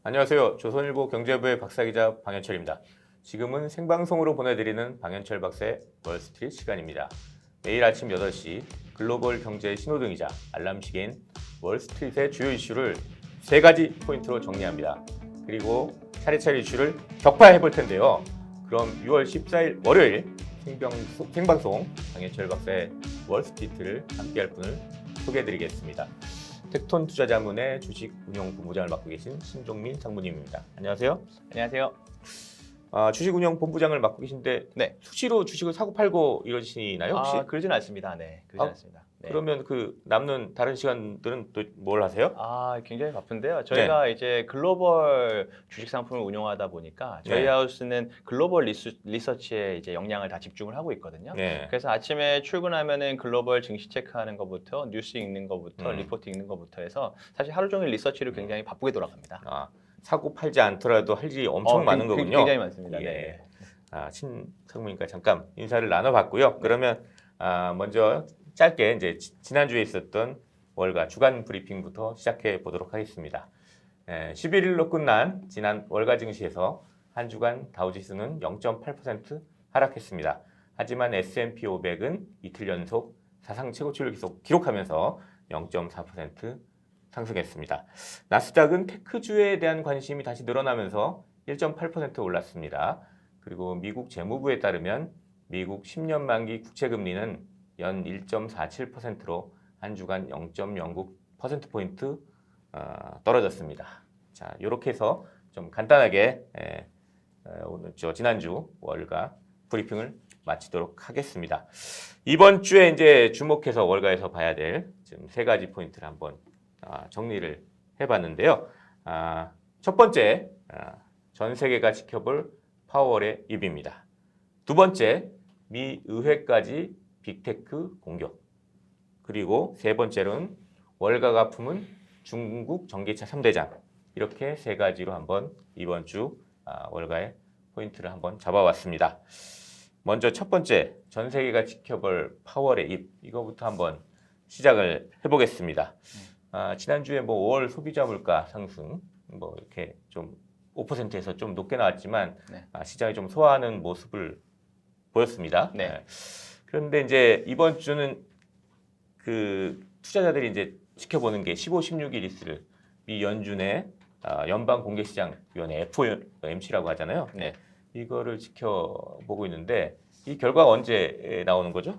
안녕하세요. 조선일보 경제부의 박사기자 방현철입니다. 지금은 생방송으로 보내드리는 방현철 박사의 월스트리트 시간입니다. 매일 아침 8시 글로벌 경제의 신호등이자 알람시계인 월스트리트의 주요 이슈를 3가지 포인트로 정리합니다. 그리고 차례차례 이슈를 격파해 볼 텐데요. 그럼 6월 14일 월요일 생방송 방현철 박사의 월스트리트를 함께할 분을 소개해 드리겠습니다. 텍톤 투자자문의 주식운용본부장을 맡고 계신 신종민 상무님입니다. 안녕하세요. 안녕하세요. 주식운용본부장을 맡고 계신데 네. 수시로 주식을 사고 팔고 이러시나요 혹시? 그러진 않습니다. 네, 그러진 않습니다. 네. 그러면 그 남는 다른 시간들은 또 뭘 하세요? 굉장히 바쁜데요. 저희가 이제 글로벌 주식 상품을 운영하다 보니까 저희 네. 하우스는 글로벌 리서치에 이제 역량을 다 집중을 하고 있거든요. 네. 그래서 아침에 출근하면은 글로벌 증시 체크하는 것부터 뉴스 읽는 것부터 리포트 읽는 것부터 해서 사실 하루 종일 리서치를 굉장히 바쁘게 돌아갑니다. 사고 팔지 않더라도 할 일이 엄청 많은 거군요. 굉장히 많습니다. 예. 네. 신상무님과 잠깐 인사를 나눠봤고요. 그러면 먼저 짧게 이제 지난주에 있었던 월가 주간 브리핑부터 시작해 보도록 하겠습니다. 11일로 끝난 지난 월가 증시에서 한 주간 다우지수는 0.8% 하락했습니다. 하지만 S&P 500은 이틀 연속 사상 최고치를 계속 기록하면서 0.4% 상승했습니다. 나스닥은 테크주에 대한 관심이 다시 늘어나면서 1.8% 올랐습니다. 그리고 미국 재무부에 따르면 미국 10년 만기 국채금리는 연 1.47%로 한 주간 0.09%포인트 떨어졌습니다. 자, 이렇게 해서 좀 간단하게 오늘 지난주 월가 브리핑을 마치도록 하겠습니다. 이번 주에 이제 주목해서 월가에서 봐야 될 지금 3가지 포인트를 한번 정리를 해봤는데요. 첫 번째, 전 세계가 지켜볼 파월의 입입니다. 두 번째, 미 의회까지 빅테크 공격. 그리고 세 번째로는 월가가 품은 중국 전기차 3대장. 이렇게 3가지로 한번 이번 주 월가의 포인트를 한번 잡아왔습니다. 먼저 첫 번째, 전 세계가 지켜볼 파월의 입. 이거부터 한번 시작을 해보겠습니다. 지난주에 5월 소비자 물가 상승 이렇게 좀 5%에서 좀 높게 나왔지만 시장이 좀 소화하는 모습을 보였습니다. 네. 그런데 이제 이번 주는 그 투자자들이 이제 지켜보는 게 15, 16일 있을 미 연준의 연방공개시장위원회 FOMC라고 하잖아요. 네. 이거를 지켜보고 있는데 이 결과가 언제 나오는 거죠?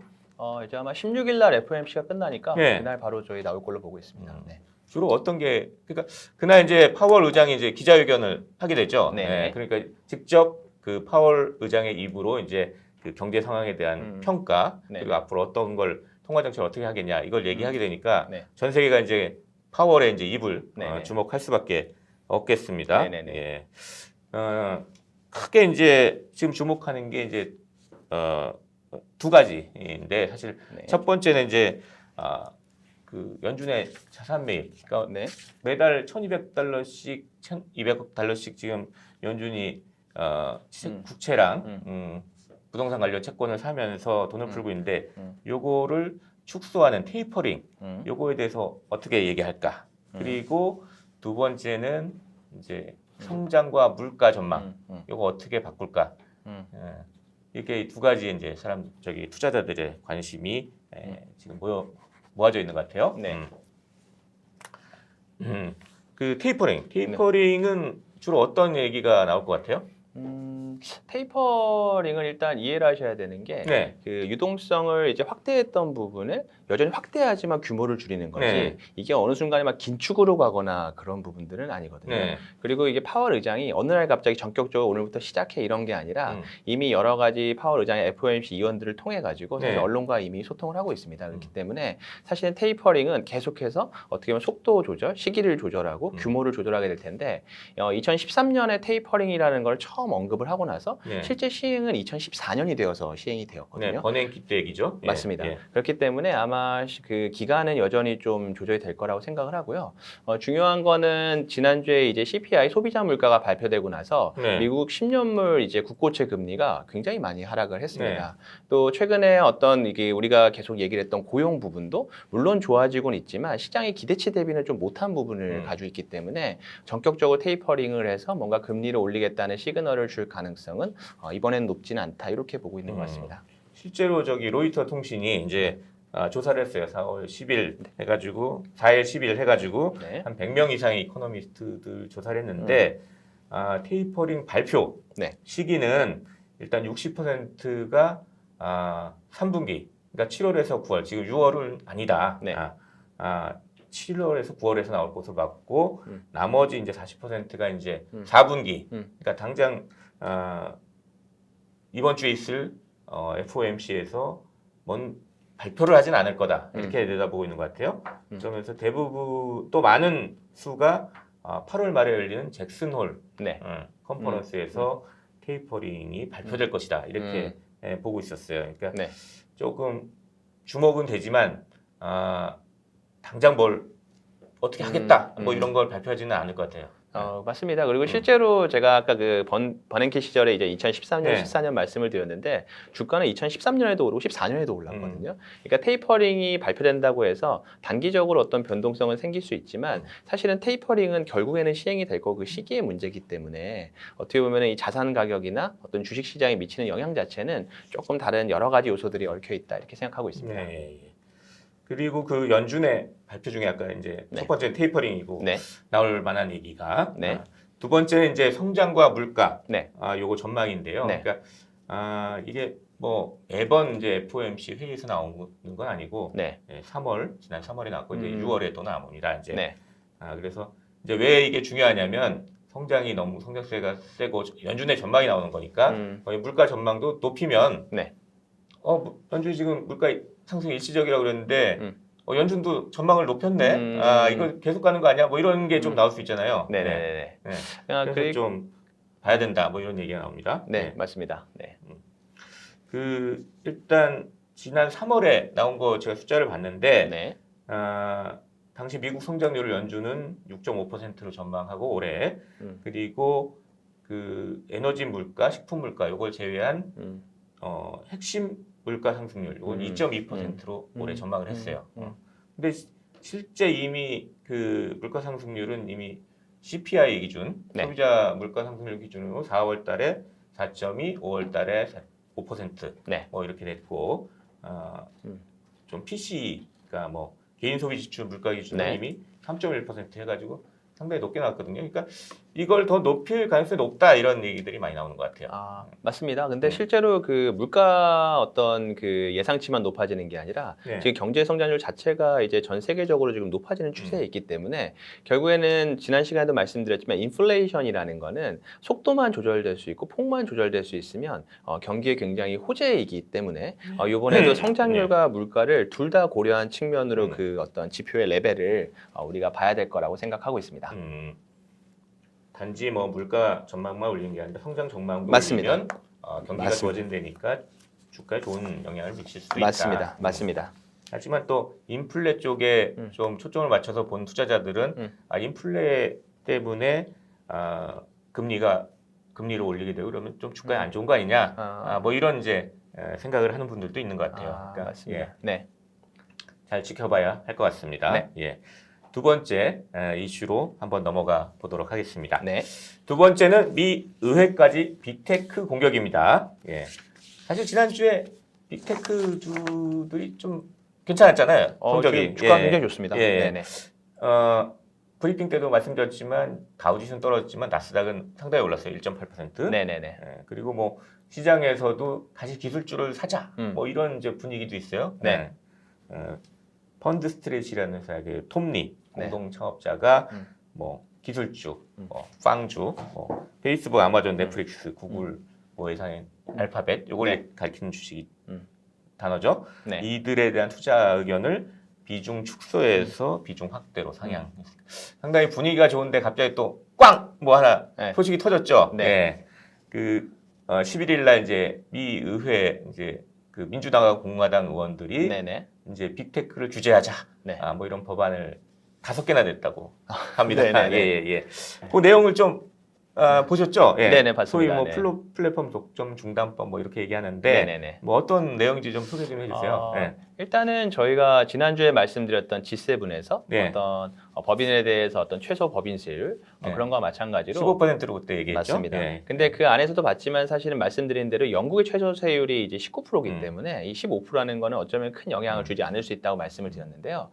이제 아마 16일 날 FOMC가 끝나니까 네. 그날 바로 저희 나올 걸로 보고 있습니다. 네. 주로 어떤 게 그러니까 그날 이제 파월 의장이 이제 기자회견을 하게 되죠. 네. 그러니까 직접 그 파월 의장의 입으로 이제 그 경제 상황에 대한 평가 그리고 앞으로 어떤 걸 통화 정책을 어떻게 하겠냐 이걸 얘기하게 되니까 전 세계가 이제 파월의 이제 입을 주목할 수밖에 없겠습니다. 예. 크게 이제 지금 주목하는 게 이제 2가지인데 사실 첫 번째는 이제 그 연준의 자산 매입, 그러니까 매달 1,200달러씩, 1,200억 달러씩 지금 연준이 국채랑 부동산 관련 채권을 사면서 돈을 풀고 있는데 요거를 축소하는 테이퍼링, 요거에 대해서 어떻게 얘기할까? 그리고 두 번째는 이제 성장과 물가 전망, 요거 어떻게 바꿀까? 이게 2가지 이제 투자자들의 관심이 지금 모아져 있는 것 같아요. 그 테이퍼링은 주로 어떤 얘기가 나올 것 같아요? 테이퍼링을 일단 이해를 하셔야 되는 게 그 유동성을 이제 확대했던 부분을 여전히 확대하지만 규모를 줄이는 거지 이게 어느 순간에 막 긴축으로 가거나 그런 부분들은 아니거든요. 그리고 이게 파월 의장이 어느 날 갑자기 전격적으로 오늘부터 시작해 이런 게 아니라 이미 여러 가지 파월 의장의 FOMC 의원들을 통해 가지고 사실 언론과 이미 소통을 하고 있습니다. 그렇기 때문에 사실은 테이퍼링은 계속해서 어떻게 보면 속도 조절, 시기를 조절하고 규모를 조절하게 될 텐데 2013년에 테이퍼링이라는 걸 처음 언급을 하고 하고 나서 네. 실제 시행은 2014년이 되어서 시행이 되었거든요. 네, 번행기 때 얘기죠. 예, 맞습니다. 예. 그렇기 때문에 아마 그 기간은 여전히 좀 조절이 될 거라고 생각을 하고요. 중요한 거는 지난주에 이제 CPI 소비자 물가가 발표되고 나서 네. 미국 10년물 이제 국고채 금리가 굉장히 많이 하락을 했습니다. 또 최근에 어떤 이게 우리가 계속 얘기를 했던 고용 부분도 물론 좋아지고는 있지만 시장의 기대치 대비는 좀 못한 부분을 가지고 있기 때문에 전격적으로 테이퍼링을 해서 뭔가 금리를 올리겠다는 시그널을 줄 가능성은 이번엔 높지는 않다 이렇게 보고 있는 것 같습니다. 실제로 저기 로이터 통신이 이제 조사를 했어요. 4월 10일 해가지고 4일 10일 해가지고 네. 한 100명 이상의 이코노미스트들 조사를 했는데 테이퍼링 발표 네. 시기는 일단 60%가 3분기, 그러니까 7월에서 9월, 지금 6월은 아니다. 네. 7월에서 9월에서 나올 것으로 봤고 나머지 이제 40%가 이제 4분기, 그러니까 당장 이번 주에 있을 FOMC에서 뭔 발표를 하진 않을 거다 이렇게 내다보고 있는 것 같아요. 그러면서 대부분 또 많은 수가 8월 말에 열리는 잭슨홀 네. 컨퍼런스에서 테이퍼링이 발표될 것이다 이렇게 보고 있었어요. 그러니까 네. 조금 주목은 되지만 당장 뭘 어떻게 하겠다 뭐 이런 걸 발표하지는 않을 것 같아요. 맞습니다. 그리고 실제로 제가 아까 그 버냉키 시절에 이제 2013년, 네. 14년 말씀을 드렸는데 주가는 2013년에도 오르고 14년에도 올랐거든요. 그러니까 테이퍼링이 발표된다고 해서 단기적으로 어떤 변동성은 생길 수 있지만 사실은 테이퍼링은 결국에는 시행이 될 거고 그 시기의 문제이기 때문에 어떻게 보면 이 자산 가격이나 어떤 주식 시장에 미치는 영향 자체는 조금 다른 여러 가지 요소들이 얽혀 있다 이렇게 생각하고 있습니다. 네. 그리고 그 연준의 발표 중에 아까 이제 네. 첫 번째 테이퍼링이고 네. 나올 만한 얘기가 네. 두 번째는 이제 성장과 물가 네. 요거 전망인데요. 네. 그러니까 이게 뭐 매번 이제 FOMC 회의에서 나오는 건 아니고 네. 3월 지난 3월에 나왔고 이제 6월에 또 나옵니다. 이제 네. 그래서 이제 왜 이게 중요하냐면 성장이 너무 성장세가 세고 연준의 전망이 나오는 거니까 물가 전망도 높이면 네. 연준이 지금 물가 상승이 일시적이라고 그랬는데 연준도 전망을 높였네. 이거 계속 가는 거 아니야? 뭐 이런 게 좀 나올 수 있잖아요. 네네네. 네. 그래서 좀 봐야 된다. 뭐 이런 얘기가 나옵니다. 네, 맞습니다. 네. 일단 지난 3월에 나온 거 제가 숫자를 봤는데 네. 당시 미국 성장률을 연준은 6.5%로 전망하고 올해 그리고 그 에너지 물가, 식품 물가 요걸 제외한 핵심 물가 상승률 이건 2.2%로 올해 전망을 했어요. 근데 실제 이미 그 물가 상승률은 이미 CPI 기준 네. 소비자 물가 상승률 기준으로 4월 달에 4.2, 5월 달에 5% 네. 뭐 이렇게 됐고 좀 PC가 뭐 개인 소비 지출 물가 기준으로 네. 이미 3.1% 해가지고 상당히 높게 나왔거든요. 그러니까 이걸 더 높일 가능성이 높다 이런 얘기들이 많이 나오는 것 같아요. 맞습니다. 근데 실제로 그 물가 어떤 그 예상치만 높아지는 게 아니라 지금 경제 성장률 자체가 이제 전 세계적으로 지금 높아지는 추세에 있기 때문에 결국에는 지난 시간에도 말씀드렸지만 인플레이션이라는 거는 속도만 조절될 수 있고 폭만 조절될 수 있으면 경기에 굉장히 호재이기 때문에 이번에도 성장률과 물가를 둘 다 고려한 측면으로 그 어떤 지표의 레벨을 우리가 봐야 될 거라고 생각하고 있습니다. 단지 뭐 물가 전망만 올리는 게 아니라 성장 전망도 맞습니다. 올리면 경기가 좋아진다니까 주가에 좋은 영향을 미칠 수도 있다. 맞습니다. 하지만 또 인플레 쪽에 좀 초점을 맞춰서 본 투자자들은 인플레 때문에 금리를 올리게 되고 그러면 좀 주가에 안 좋은 거 아니냐 뭐 이런 이제 생각을 하는 분들도 있는 것 같아요. 그러니까 맞습니다. 네. 잘 지켜봐야 할 것 같습니다. 네. 예. 두 번째 이슈로 한번 넘어가 보도록 하겠습니다. 네. 두 번째는 미 의회까지 빅테크 공격입니다. 예. 사실 지난주에 빅테크주들이 좀 괜찮았잖아요. 성적이. 주가 굉장히 좋습니다. 예. 네네. 브리핑 때도 말씀드렸지만 다우지수는 떨어졌지만 나스닥은 상당히 올랐어요. 1.8%. 네네네. 예. 그리고 뭐 시장에서도 다시 기술주를 사자. 뭐 이런 이제 분위기도 있어요. 네. 펀드 스트레이트라는 회사의 톰리 공동 창업자가 뭐 기술주, 빵주, 페이스북, 아마존, 넷플릭스, 구글, 뭐 예상의 알파벳 요걸 가리키는 주식 단어죠. 네. 이들에 대한 투자 의견을 비중 축소해서 비중 확대로 상향. 상당히 분위기가 좋은데 갑자기 또 꽝 뭐 하나 소식이 터졌죠. 네. 그 11일 날 이제 미 의회 이제 그 민주당과 공화당 의원들이 네네. 이제 빅테크를 규제하자. 네. 뭐 이런 법안을 5개나 냈다고 합니다. 네네네. 예. 그 내용을 좀 보셨죠? 예. 네네, 봤습니다. 소위 뭐 네. 플랫폼 독점 중단법 뭐 이렇게 얘기하는데 네네네. 뭐 어떤 내용인지 좀 소개 좀 해주세요. 예. 일단은 저희가 지난주에 말씀드렸던 G7에서 네. 어떤 법인에 대해서 어떤 최소 법인세율 네. 그런 거와 마찬가지로 15%로 그때 얘기했죠. 맞습니다. 예. 근데 그 안에서도 봤지만 사실은 말씀드린 대로 영국의 최저세율이 이제 19%이기 때문에 이 15%라는 거는 어쩌면 큰 영향을 주지 않을 수 있다고 말씀을 드렸는데요.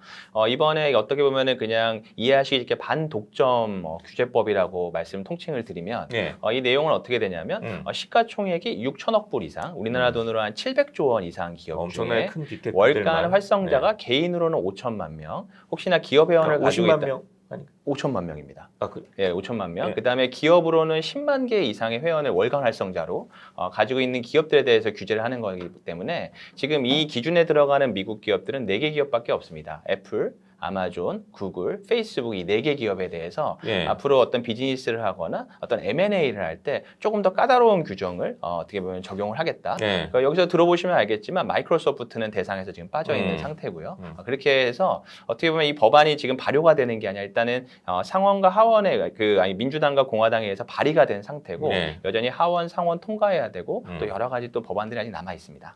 이번에 어떻게 보면은 그냥 이해하시기 쉽게 반독점 규제법이라고 말씀 통칭을 드리면 예. 이 내용은 어떻게 되냐면 시가총액이 6천억 불 이상, 우리나라 돈으로 한 700조 원 이상 기업 엄청나게 중에 큰 빅테크 월간 활성자가 개인으로는 5천만 명, 혹시나 기업 회원을 가지고 50만 있다. 명? 5천만 명입니다. 그, 예, 5천만 명. 예. 그다음에 기업으로는 10만 개 이상의 회원을 월간 활성자로 가지고 있는 기업들에 대해서 규제를 하는 거기 때문에 지금 이 기준에 들어가는 미국 기업들은 4개 기업밖에 없습니다. 애플, 아마존, 구글, 페이스북 이 4개 기업에 대해서 예. 앞으로 어떤 비즈니스를 하거나 어떤 M&A를 할 때 조금 더 까다로운 규정을 어떻게 보면 적용을 하겠다. 예. 그러니까 여기서 들어보시면 알겠지만 마이크로소프트는 대상에서 지금 빠져 있는 상태고요. 그렇게 해서 어떻게 보면 이 법안이 지금 발효가 되는 게 아니라 일단은 상원과 하원의 민주당과 공화당에 의해서 발의가 된 상태고 예. 여전히 하원, 상원 통과해야 되고 또 여러 가지 또 법안들이 아직 남아 있습니다.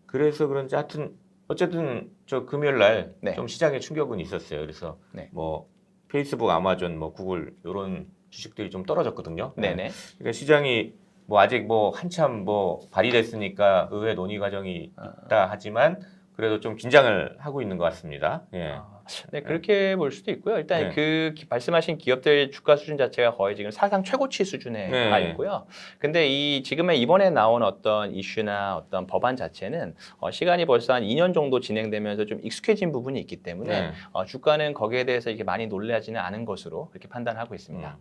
그래서 그런지 하여튼 어쨌든 저 금요일 날 좀 네. 시장에 충격은 있었어요. 그래서 네. 뭐 페이스북, 아마존, 뭐 구글 이런 주식들이 좀 떨어졌거든요. 네네. 그러니까 시장이 뭐 아직 뭐 한참 뭐 발의됐으니까 의회 논의 과정이 있다 하지만 그래도 좀 긴장을 하고 있는 것 같습니다. 예. 네, 그렇게 볼 수도 있고요. 일단 네. 말씀하신 기업들 주가 수준 자체가 거의 지금 사상 최고치 수준에 네. 가 있고요. 근데 이번에 나온 어떤 이슈나 어떤 법안 자체는 시간이 벌써 한 2년 정도 진행되면서 좀 익숙해진 부분이 있기 때문에 네. 주가는 거기에 대해서 이게 많이 놀라지는 않은 것으로 그렇게 판단하고 있습니다.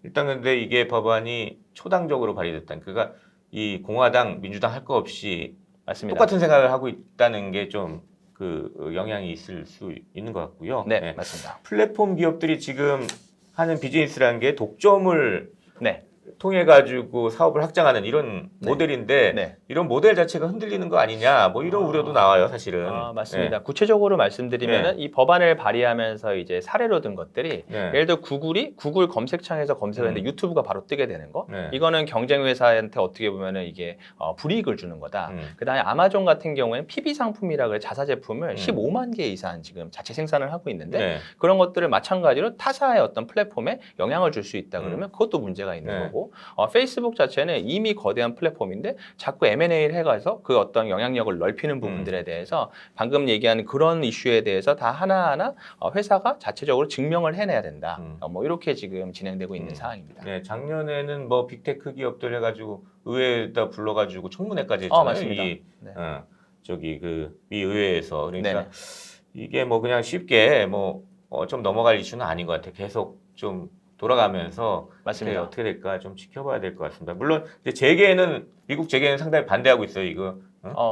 일단 근데 이게 법안이 초당적으로 발의됐다. 그러니까 이 공화당, 민주당 할 거 없이 맞습니다. 똑같은 생각을 하고 있다는 게 좀 그 영향이 있을 수 있는 것 같고요. 네, 네. 맞습니다. 플랫폼 기업들이 지금 하는 비즈니스라는 게 독점을 네. 통해 가지고 사업을 확장하는 이런 네. 모델인데 네. 이런 모델 자체가 흔들리는 거 아니냐 뭐 이런 우려도 나와요 사실은. 맞습니다. 구체적으로 말씀드리면은 이 법안을 발의하면서 이제 사례로 든 것들이 네. 예를 들어 구글이 구글 검색창에서 검색했는데 유튜브가 바로 뜨게 되는 거. 네. 이거는 경쟁 회사한테 어떻게 보면은 이게 불이익을 주는 거다. 그다음에 아마존 같은 경우에는 PB 상품이라 그래 자사 제품을 15만 개 이상 지금 자체 생산을 하고 있는데 네. 그런 것들을 마찬가지로 타사의 어떤 플랫폼에 영향을 줄 수 있다 그러면 그것도 문제가 있는 네. 거고 페이스북 자체는 이미 거대한 플랫폼인데 자꾸 M&A를 해가서 그 어떤 영향력을 넓히는 부분들에 대해서 방금 얘기한 그런 이슈에 대해서 다 하나하나 회사가 자체적으로 증명을 해내야 된다. 뭐 이렇게 지금 진행되고 있는 상황입니다. 네, 작년에는 뭐 빅테크 기업들 해가지고 의회에다 불러가지고 청문회까지 했잖아요. 맞습니다. 네. 저기 그 미 의회에서 그러니까 네네. 이게 뭐 그냥 쉽게 뭐 좀 넘어갈 이슈는 아닌 것 같아요. 계속 좀 돌아가면서 맞습니다. 어떻게 될까 좀 지켜봐야 될 것 같습니다. 물론 이제 재계는 미국 재계는 상당히 반대하고 있어요. 이거.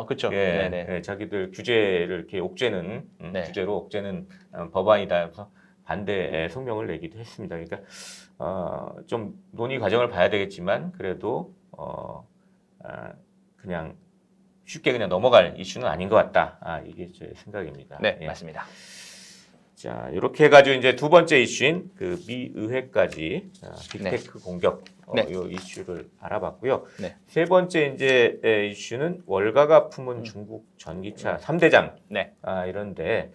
그렇죠. 예, 네네. 예, 자기들 규제를 이렇게 옥죄는 네. 규제로 옥죄는 법안이다. 그래서 반대 성명을 내기도 했습니다. 그러니까 좀 논의 과정을 봐야 되겠지만 그래도 그냥 쉽게 그냥 넘어갈 이슈는 아닌 것 같다. 이게 제 생각입니다. 네, 예. 맞습니다. 자, 이렇게 해가지고 이제 두 번째 이슈인 그 미 의회까지 빅테크 공격 네. 이 이슈를 알아봤고요. 네. 세 번째 이제 이슈는 월가가 품은 중국 전기차 3대장. 네. 이런데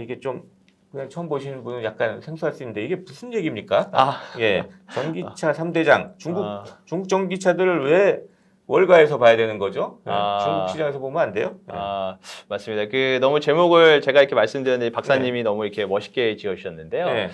이게 좀 그냥 처음 보시는 분은 약간 생소할 수 있는데 이게 무슨 얘기입니까? 예, 전기차 3대장. 중국 전기차들을 왜 월가에서 봐야 되는 거죠? 네. 중국 시장에서 보면 안 돼요? 네. 맞습니다. 너무 제목을 제가 이렇게 말씀드렸는데 박사님이 너무 이렇게 멋있게 지어주셨는데요. 네.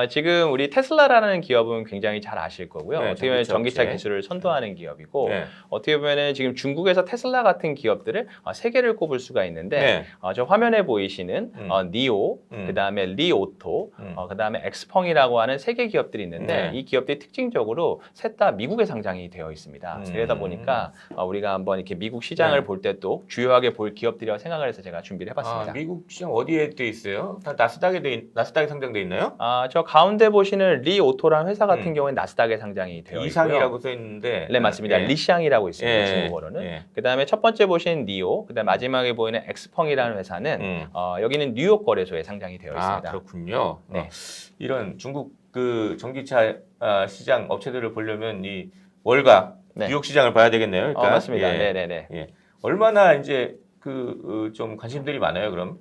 지금 우리 테슬라라는 기업은 굉장히 잘 아실 거고요. 네, 어떻게 보면 전기차 업체. 기술을 선도하는 기업이고 네. 어떻게 보면은 지금 중국에서 테슬라 같은 기업들을 세 개를 꼽을 수가 있는데 네. 저 화면에 보이시는 니오, 그다음에 리오토, 그다음에 엑스펑이라고 하는 세 개 기업들이 있는데 네. 이 기업들이 특징적으로 셋 다 미국에 상장이 되어 있습니다. 그러다 보니까 보니까 우리가 한번 이렇게 미국 시장을 네. 볼 때 또 주요하게 볼 기업들이라고 생각을 해서 제가 준비를 해봤습니다. 미국 시장 어디에 돼 있어요? 다 나스닥에 상장돼 있나요? 저 가운데 보시는 리 오토라는 회사 같은 경우는 나스닥에 상장이 되어 있고요. 이상이라고 써 있는데. 네, 맞습니다. 리샹이라고 있습니다. 중국어로는. 예. 그다음에 첫 번째 보시는 니오, 그다음 마지막에 보이는 엑스펑이라는 회사는 여기는 뉴욕 거래소에 상장이 되어 있습니다. 그렇군요. 네. 이런 중국 그 전기차 시장 업체들을 보려면 이 월가 네. 뉴욕 시장을 봐야 되겠네요. 그러니까. 맞습니다. 네네네. 예. 얼마나 이제 좀 관심들이 많아요. 그럼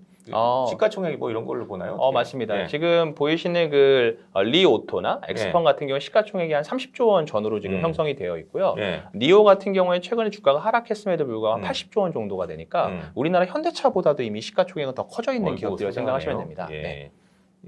시가총액이 뭐 이런 걸로 보나요? 맞습니다. 예. 지금 보이시는 그 리오토나 엑스펑 같은 경우 시가총액이 한 30조 원 전후로 지금 형성이 되어 있고요. 예. 니오 같은 경우에 최근에 주가가 하락했음에도 불구하고 80조 원 정도가 되니까 음. 우리나라 현대차보다도 이미 시가총액은 더 커져 있는 어이구, 기업들이라고 생각하시면 됩니다. 예. 네.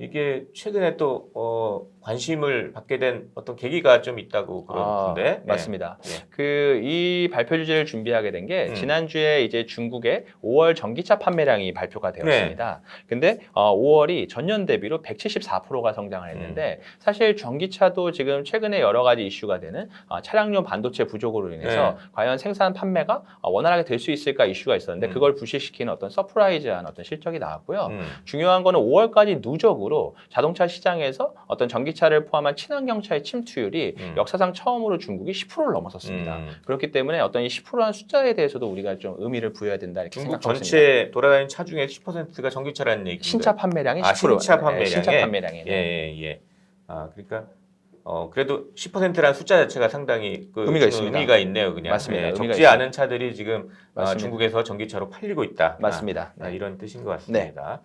이게 최근에 또 관심을 받게 된 어떤 계기가 좀 있다고 그러는데. 맞습니다. 예. 이 발표 주제를 준비하게 된 게 음. 지난주에 이제 중국의 5월 전기차 판매량이 발표가 되었습니다. 근데 5월이 전년 대비로 174%가 성장을 했는데 사실 전기차도 지금 최근에 여러 가지 이슈가 되는 차량용 반도체 부족으로 인해서 과연 생산 판매가 원활하게 될 수 있을까 이슈가 있었는데 그걸 부식시키는 어떤 서프라이즈한 어떤 실적이 나왔고요. 중요한 거는 5월까지 누적으로 자동차 시장에서 어떤 전기차를 포함한 친환경차의 침투율이 역사상 처음으로 중국이 10%를 넘어섰습니다. 그렇기 때문에 어떤 이 10%한 숫자에 대해서도 우리가 좀 의미를 부여해야 된다 이렇게 중국 생각하고 전체 있습니다. 돌아다니는 차 중에 10%가 전기차라는 얘기인데. 신차 판매량이 10%. 신차 판매량에. 신차 판매량이. 예. 그러니까 그래도 10%라는 숫자 자체가 상당히 의미가 있습니다. 의미가 있네요, 그냥. 맞습니다. 의미가 적지 있습니다. 않은 차들이 지금 중국에서 전기차로 팔리고 있다. 맞습니다. 이런 뜻인 것 같습니다.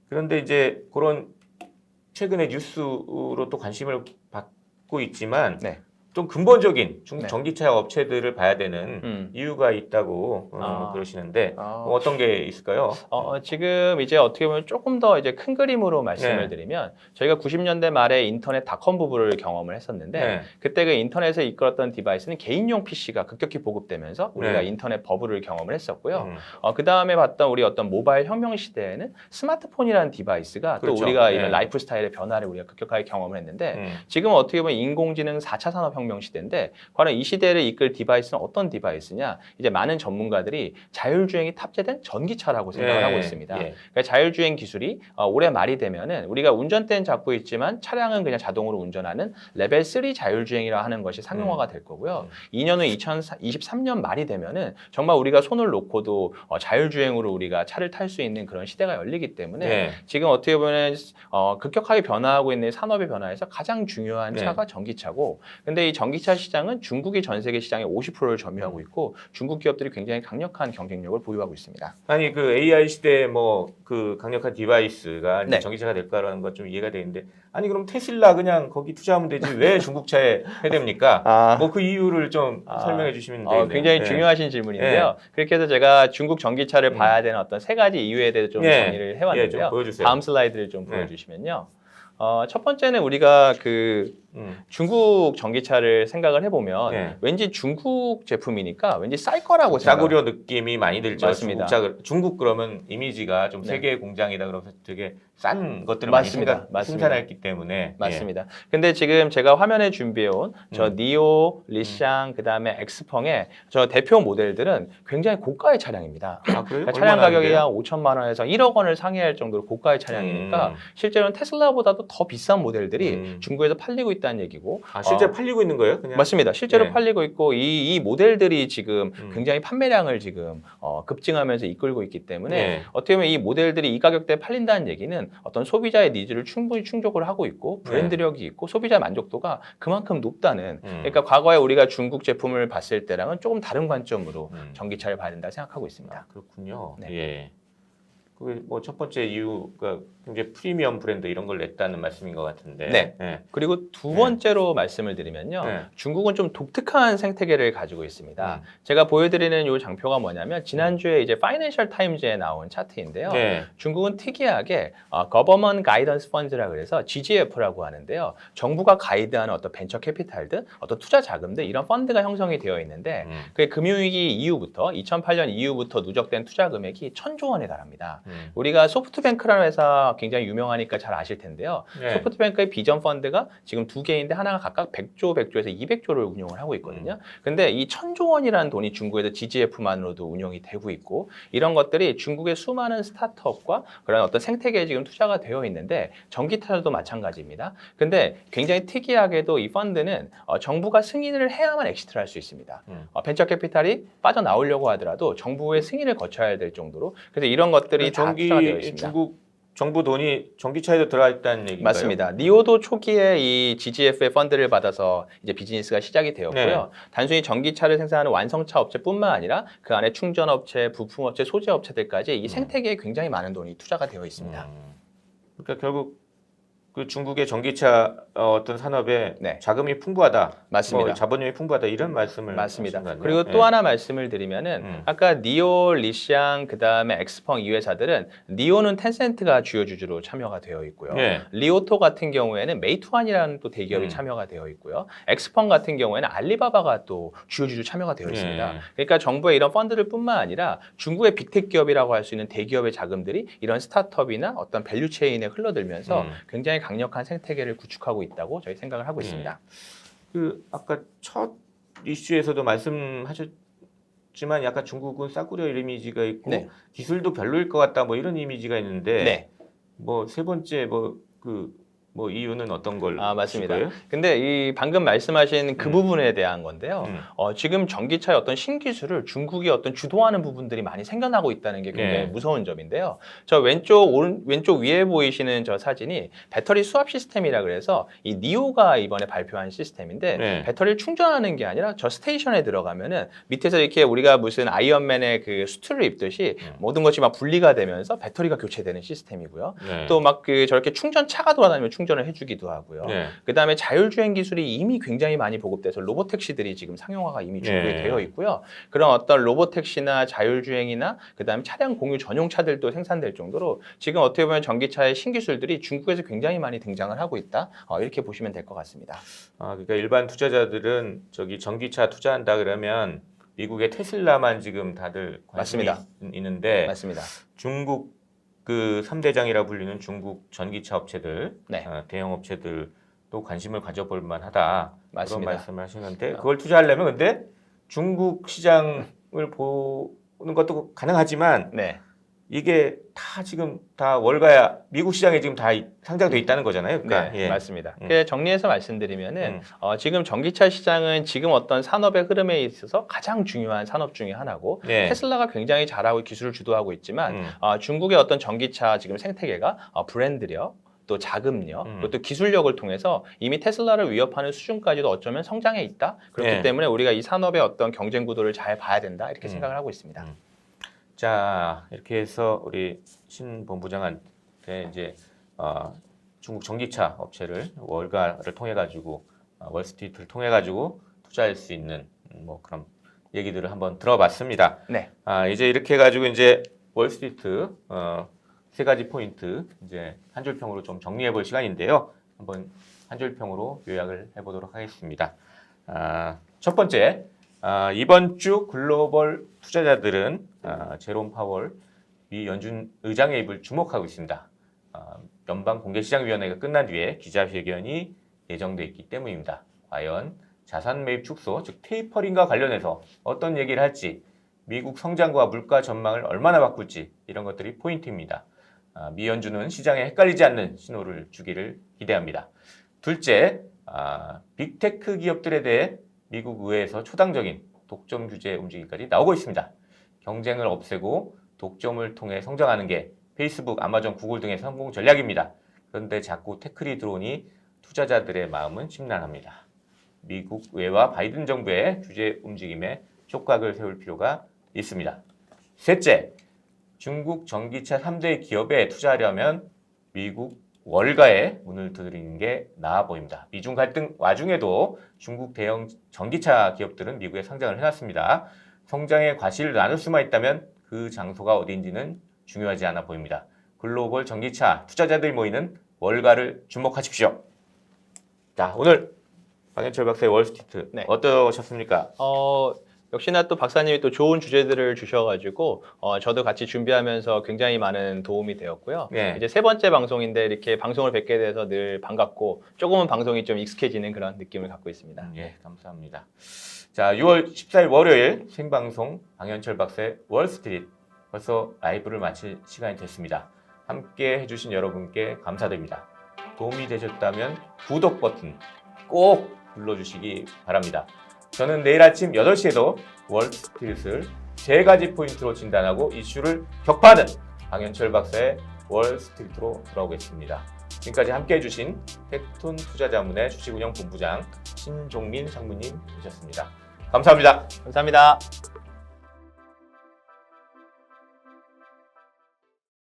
그런데 이제 그런 최근에 뉴스로 또 관심을 받고 있지만 좀 근본적인 중국 전기차 업체들을 봐야 되는 이유가 있다고 그러시는데 어떤 게 있을까요? 지금 이제 어떻게 보면 조금 더 이제 큰 그림으로 말씀을 드리면 저희가 90년대 말에 인터넷 닷컴 부부를 경험을 했었는데 그때 그 인터넷을 이끌었던 디바이스는 개인용 PC가 급격히 보급되면서 우리가 인터넷 버블을 경험을 했었고요. 그 다음에 봤던 우리 어떤 모바일 혁명 시대에는 스마트폰이라는 디바이스가 그렇죠. 또 우리가 이런 라이프 스타일의 변화를 우리가 급격하게 경험을 했는데 지금 어떻게 보면 인공지능 4차 산업혁명 시대인데 과연 이 시대를 이끌 디바이스는 어떤 디바이스냐? 이제 많은 전문가들이 자율주행이 탑재된 전기차라고 생각을 하고 있습니다. 그러니까 자율주행 기술이 올해 말이 되면은 우리가 운전대는 잡고 있지만 차량은 그냥 자동으로 운전하는 레벨 3 자율주행이라 하는 것이 상용화가 될 거고요. 2년 후 2023년 말이 되면은 정말 우리가 손을 놓고도 자율주행으로 우리가 차를 탈 수 있는 그런 시대가 열리기 때문에 지금 어떻게 보면 급격하게 변화하고 있는 산업의 변화에서 가장 중요한 차가 전기차고 근데 이 전기차 시장은 중국이 전 세계 시장의 50%를 점유하고 있고 중국 기업들이 굉장히 강력한 경쟁력을 보유하고 있습니다. 아니 그 AI 시대에 뭐 그 강력한 디바이스가 이제 전기차가 될 거라는 것 좀 이해가 되는데 아니 그럼 테슬라 그냥 거기 투자하면 되지 왜 중국차에 해야 됩니까? 뭐 그 이유를 좀 설명해 주시면 되겠네요. 굉장히 중요하신 질문인데요. 그렇게 해서 제가 중국 전기차를 봐야 되는 어떤 세 가지 이유에 대해서 좀 정리를 해왔는데요. 좀 보여주세요. 다음 슬라이드를 좀 보여주시면요. 첫 번째는 우리가 중국 전기차를 생각을 해보면 왠지 중국 제품이니까 왠지 쌀 거라고 싸구려 느낌이 많이 들죠. 맞습니다. 중국 그러면 이미지가 좀 세계 공장이다 그러면서 되게 싼 것들을 많이 생산했기 때문에 맞습니다. 근데 지금 제가 화면에 준비해온 저 니오, 리샹, 그다음에 엑스펑의 저 대표 모델들은 굉장히 고가의 차량입니다. 그래요? 그러니까 차량 가격이 한 5천만 원에서 1억 원을 상회할 정도로 고가의 차량이니까 실제로는 테슬라보다도 더 비싼 모델들이 중국에서 팔리고 있다는 얘기고. 실제로 팔리고 있는 거예요? 그냥? 맞습니다. 실제로 팔리고 있고 이 모델들이 지금 굉장히 판매량을 지금 급증하면서 이끌고 있기 때문에 어떻게 보면 이 모델들이 이 가격대에 팔린다는 얘기는 어떤 소비자의 니즈를 충분히 충족을 하고 있고 브랜드력이 있고 소비자 만족도가 그만큼 높다는 그러니까 과거에 우리가 중국 제품을 봤을 때랑은 조금 다른 관점으로 전기차를 봐야 된다 생각하고 있습니다. 그렇군요. 그게 뭐 첫 번째 이유가 굉장히 프리미엄 브랜드 이런 걸 냈다는 말씀인 것 같은데. 그리고 두 번째로 말씀을 드리면요. 중국은 좀 독특한 생태계를 가지고 있습니다. 제가 보여드리는 이 장표가 뭐냐면 지난주에 이제 파이낸셜 타임즈에 나온 차트인데요. 중국은 특이하게 Government Guidance Funds라 그래서 GGF라고 하는데요. 정부가 가이드하는 어떤 벤처 캐피탈들, 어떤 투자 자금들 이런 펀드가 형성이 되어 있는데 그게 금융위기 이후부터 2008년 이후부터 누적된 투자 금액이 1,000조 원에 달합니다. 우리가 소프트뱅크라는 회사 굉장히 유명하니까 잘 아실 텐데요. 네. 소프트뱅크의 비전 펀드가 지금 두 개인데 하나가 각각 100조, 100조에서 200조를 운용을 하고 있거든요. 근데 이 1000조 원이라는 돈이 중국에서 GGF만으로도 운용이 되고 있고 이런 것들이 중국의 수많은 스타트업과 그런 어떤 생태계에 지금 투자가 되어 있는데 전기차도 마찬가지입니다. 근데 굉장히 특이하게도 이 펀드는 정부가 승인을 해야만 엑시트를 할 수 있습니다. 벤처 캐피탈이 빠져나오려고 하더라도 정부의 승인을 거쳐야 될 정도로 그래서 이런 것들이 다 투자가 되어 있습니다. 중국 정부 돈이 전기차에도 들어가 있다는 얘기인가요? 맞습니다. 니오도 초기에 이 GGF의 펀드를 받아서 이제 비즈니스가 시작이 되었고요. 네. 단순히 전기차를 생산하는 완성차 업체뿐만 아니라 그 안에 충전업체, 부품업체, 소재업체들까지 이 생태계에 굉장히 많은 돈이 투자가 되어 있습니다. 그러니까 결국 그 중국의 전기차 어떤 산업에 네. 자금이 풍부하다, 맞습니다. 뭐 자본력이 풍부하다 이런 말씀을 맞습니다. 하신 거 그리고 같네요. 또 하나 말씀을 드리면은 아까 니오, 리샹, 그다음에 엑스펑 이 회사들은 니오는 텐센트가 주요 주주로 참여가 되어 있고요. 네. 리오토 같은 경우에는 메이투안이라는 또 대기업이 참여가 되어 있고요. 엑스펑 같은 경우에는 알리바바가 또 주요 주주 참여가 되어 있습니다. 네. 그러니까 정부의 이런 펀드들뿐만 아니라 중국의 빅테크 기업이라고 할 수 있는 대기업의 자금들이 이런 스타트업이나 어떤 밸류 체인에 흘러들면서 굉장히 강력한 생태계를 구축하고 있다고 저희 생각을 하고 있습니다. 그 아까 첫 이슈에서도 말씀하셨지만 약간 중국은 싸구려 이미지가 있고 네. 기술도 별로일 것 같다 뭐 이런 이미지가 있는데 네. 뭐 세 번째 뭐 이유는 어떤 걸 맞습니다. 주실 거예요? 근데 이 방금 말씀하신 그 부분에 대한 건데요. 지금 전기차의 어떤 신기술을 중국이 어떤 주도하는 부분들이 많이 생겨나고 있다는 게 굉장히 네. 무서운 점인데요. 저 왼쪽 위에 보이시는 저 사진이 배터리 수압 시스템이라 그래서 이 니오가 이번에 발표한 시스템인데 네. 배터리를 충전하는 게 아니라 저 스테이션에 들어가면은 밑에서 이렇게 우리가 무슨 아이언맨의 그 수트를 입듯이 모든 것이 막 분리가 되면서 배터리가 교체되는 시스템이고요. 네. 또 막 그 저렇게 충전차가 돌아다니면 충전을 해주기도 하고요. 네. 그다음에 자율주행 기술이 이미 굉장히 많이 보급돼서 로보택시들이 지금 상용화가 이미 중국에 네. 되어 있고요. 그런 어떤 로보택시나 자율주행이나 그다음에 차량 공유 전용 차들도 생산될 정도로 지금 어떻게 보면 전기차의 신기술들이 중국에서 굉장히 많이 등장을 하고 있다. 이렇게 보시면 될 것 같습니다. 그러니까 일반 투자자들은 저기 전기차 투자한다 그러면 미국의 테슬라만 지금 다들 관심이 맞습니다. 있는데 맞습니다. 중국 그 3대장이라 불리는 중국 전기차 업체들, 네. 대형 업체들도 관심을 가져볼 만하다. 맞습니다. 그런 말씀을 하시는데 그걸 투자하려면 근데 중국 시장을 보는 것도 가능하지만 네. 이게 다 지금 다 월가야 미국 시장에 지금 다 상장돼 있다는 거잖아요. 그러니까 네, 예. 맞습니다. 정리해서 말씀드리면은 음. 지금 전기차 시장은 지금 어떤 산업의 흐름에 있어서 가장 중요한 산업 중에 하나고 네. 테슬라가 굉장히 잘하고 기술을 주도하고 있지만 중국의 어떤 전기차 지금 생태계가 브랜드력 또 자금력, 그리고 또 기술력을 통해서 이미 테슬라를 위협하는 수준까지도 어쩌면 성장해 있다. 그렇기 네. 때문에 우리가 이 산업의 어떤 경쟁 구도를 잘 봐야 된다. 이렇게 생각을 하고 있습니다. 자, 이렇게 해서 우리 신 본부장한테 이제 중국 전기차 업체를 월가를 통해 가지고 월스트리트를 통해 가지고 투자할 수 있는 뭐 그런 얘기들을 한번 들어봤습니다. 네. 이제 이렇게 해 가지고 이제 월스트리트 세 가지 포인트 이제 한 줄 평으로 좀 정리해 볼 시간인데요. 한번 한 줄 평으로 요약을 해 보도록 하겠습니다. 첫 번째, 이번 주 글로벌 투자자들은 제롬 파월 미 연준 의장의 입을 주목하고 있습니다. 연방공개시장위원회가 끝난 뒤에 기자회견이 예정돼 있기 때문입니다. 과연 자산 매입 축소, 즉 테이퍼링과 관련해서 어떤 얘기를 할지, 미국 성장과 물가 전망을 얼마나 바꿀지 이런 것들이 포인트입니다. 미 연준은 시장에 헷갈리지 않는 신호를 주기를 기대합니다. 둘째, 빅테크 기업들에 대해 미국 의회에서 초당적인 독점 규제 움직임까지 나오고 있습니다. 경쟁을 없애고 독점을 통해 성장하는 게 페이스북, 아마존, 구글 등의 성공 전략입니다. 그런데 자꾸 태클이 들어오니 투자자들의 마음은 심란합니다. 미국 의회와 바이든 정부의 규제 움직임에 촉각을 세울 필요가 있습니다. 셋째, 중국 전기차 3대 기업에 투자하려면 미국 월가에 문을 두드리는 게 나아 보입니다. 미중 갈등 와중에도 중국 대형 전기차 기업들은 미국에 상장을 해놨습니다. 성장의 과실을 나눌 수만 있다면 그 장소가 어디인지는 중요하지 않아 보입니다. 글로벌 전기차 투자자들이 모이는 월가를 주목하십시오. 자, 오늘 박현철 박사의 월스트리트 네. 어떠셨습니까? 역시나 또 박사님이 또 좋은 주제들을 주셔가지고 저도 같이 준비하면서 굉장히 많은 도움이 되었고요. 네. 이제 세 번째 방송인데 이렇게 방송을 뵙게 돼서 늘 반갑고 조금은 방송이 좀 익숙해지는 그런 느낌을 갖고 있습니다. 예, 감사합니다. 자, 6월 14일 월요일 생방송 방현철 박사의 월스트리트 벌써 라이브를 마칠 시간이 됐습니다. 함께 해주신 여러분께 감사드립니다. 도움이 되셨다면 구독 버튼 꼭 눌러주시기 바랍니다. 저는 내일 아침 8시에도 월스트리트를 3가지 포인트로 진단하고 이슈를 격파하는 방현철 박사의 월스트리트로 돌아오겠습니다. 지금까지 함께 해주신 텍톤 투자자문의 주식운영 본부장 신종민 상무님 되셨습니다. 감사합니다. 감사합니다.